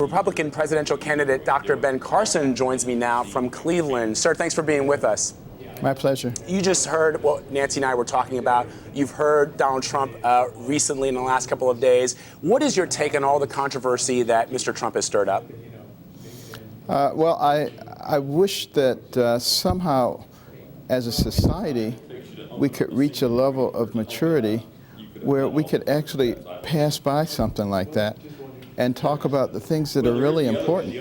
Republican presidential candidate Dr. Ben Carson joins me now from Cleveland. Sir, thanks for being with us. My pleasure. You just heard what Nancy and I were talking about. You've heard Donald Trump recently in the last couple of days. What is your take on all the controversy that Mr. Trump has stirred up? Well, I wish that somehow, as a society, we could reach a level of maturity where we could actually pass by something like that and talk about the things that are really important.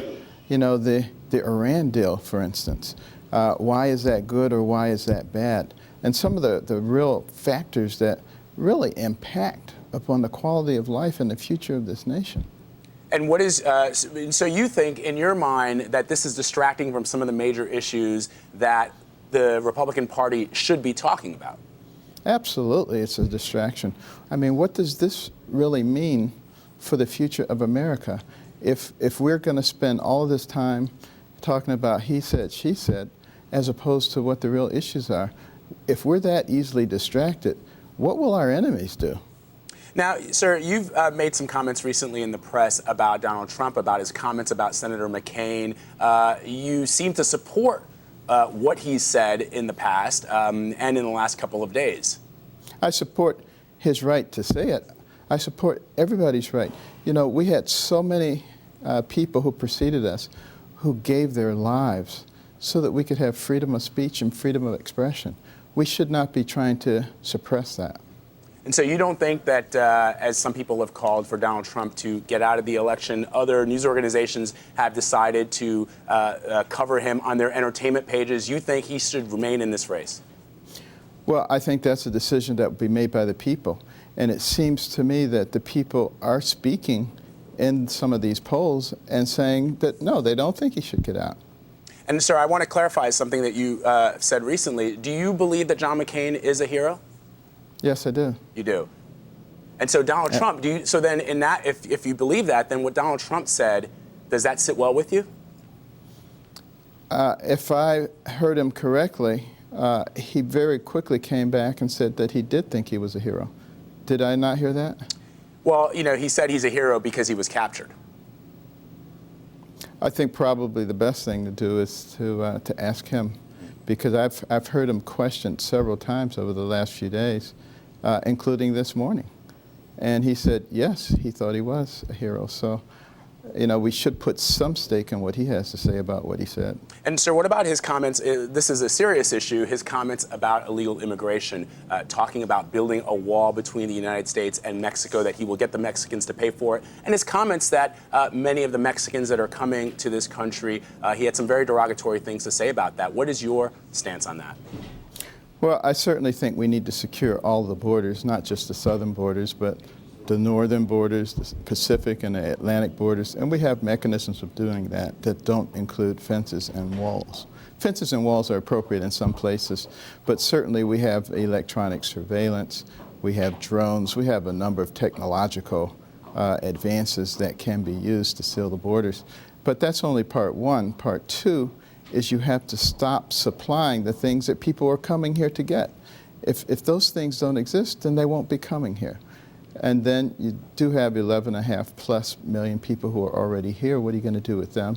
You know, the Iran deal, for instance. Why is that good or why is that bad? And some of the real factors that really impact upon the quality of life and the future of this nation. And what is, so you think in your mind that this is distracting from some of the major issues that the Republican Party should be talking about? Absolutely, it's a distraction. I mean, what does this really mean for the future of America if we're going to spend all of this time talking about he said, she said, as opposed to what the real issues are? If we're that easily distracted, what will our enemies do? Now, sir, you've made some comments recently in the press about Donald Trump, about his comments about Senator McCain. You seem to support what he said in the past and in the last couple of days. I support his right to say it. I support everybody's right. You know, we had so many people who preceded us who gave their lives so that we could have freedom of speech and freedom of expression. We should not be trying to suppress that. And so you don't think that, as some people have called for Donald Trump to get out of the election, other news organizations have decided to cover him on their entertainment pages. You think he should remain in this race? Well, I think that's a decision that will be made by the people. And it seems to me that the people are speaking in some of these polls and saying that, no, they don't think he should get out. And, sir, I want to clarify something that you said recently. Do you believe that John McCain is a hero? Yes, I do. You do. And so Donald Trump, so then in that, if you believe that, then what Donald Trump said, does that sit well with you? If I heard him correctly, he very quickly came back and said that he did think he was a hero. Did I not hear that? Well, you know, he said he's a hero because he was captured. I think probably the best thing to do is to ask him, because I've heard him questioned several times over the last few days, including this morning. And he said, yes, he thought he was a hero. So, you know, we should put some stake in what he has to say about what he said. And, sir, what about his comments? This is a serious issue, his comments about illegal immigration, talking about building a wall between the United States and Mexico, that he will get the Mexicans to pay for it, and his comments that many of the Mexicans that are coming to this country, he had some very derogatory things to say about that. What is your stance on that? Well, I certainly think we need to secure all the borders, not just the southern borders, but the northern borders, the Pacific and the Atlantic borders, and we have mechanisms of doing that that don't include fences and walls. Fences and walls are appropriate in some places, but certainly we have electronic surveillance, we have drones, we have a number of technological advances that can be used to seal the borders. But that's only part one. Part two is you have to stop supplying the things that people are coming here to get. If those things don't exist, then they won't be coming here. And then you do have 11.5+ million people who are already here. What are you going to do with them?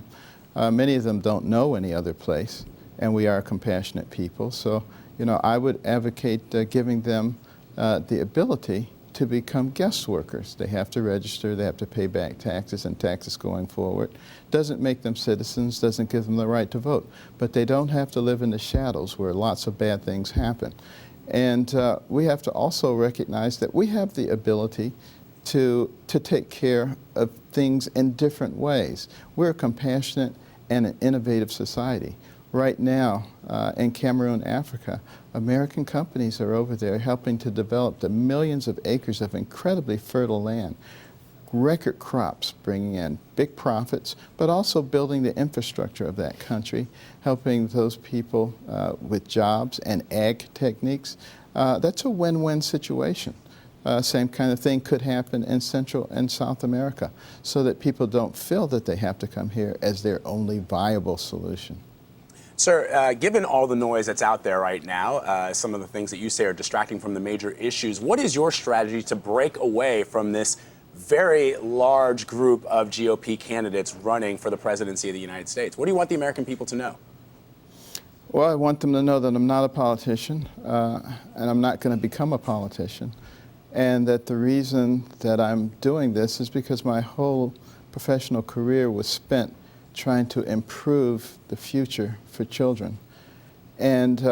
Many of them don't know any other place, and we are compassionate people. So, you know, I would advocate giving them the ability to become guest workers. They have to register, they have to pay back taxes, and taxes going forward. Doesn't make them citizens, doesn't give them the right to vote. But they don't have to live in the shadows where lots of bad things happen. And we have to also recognize that we have the ability to take care of things in different ways. We're a compassionate and an innovative society. Right now, in Cameroon, Africa, American companies are over there helping to develop the millions of acres of incredibly fertile land. Record crops, bringing in big profits, but also building the infrastructure of that country, helping those people with jobs and ag techniques. That's a win-win situation. Same kind of thing could happen in Central and South America, so that people don't feel that they have to come here as their only viable solution. Sir, given all the noise that's out there right now, some of the things that you say are distracting from the major issues, what is your strategy to break away from this very large group of GOP candidates running for the presidency of the United States. What do you want the American people to know? Well, I want them to know that I'm not a politician, and I'm not going to become a politician, and that the reason that I'm doing this is because my whole professional career was spent trying to improve the future for children. And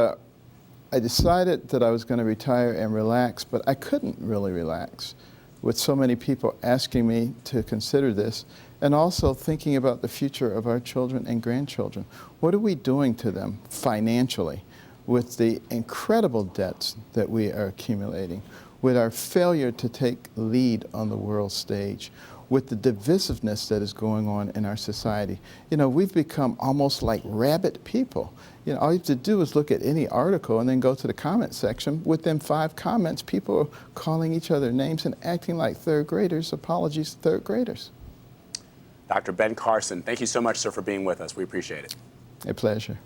I decided that I was going to retire and relax, but I couldn't really relax with so many people asking me to consider this, and also thinking about the future of our children and grandchildren. What are we doing to them financially with the incredible debts that we are accumulating, with our failure to take lead on the world stage, with the divisiveness that is going on in our society? You know, we've become almost like rabid people. You know, all you have to do is look at any article and then go to the comment section. Within 5 comments, people are calling each other names and acting like third graders. Apologies to third graders. Dr. Ben Carson, thank you so much, sir, for being with us. We appreciate it. A pleasure.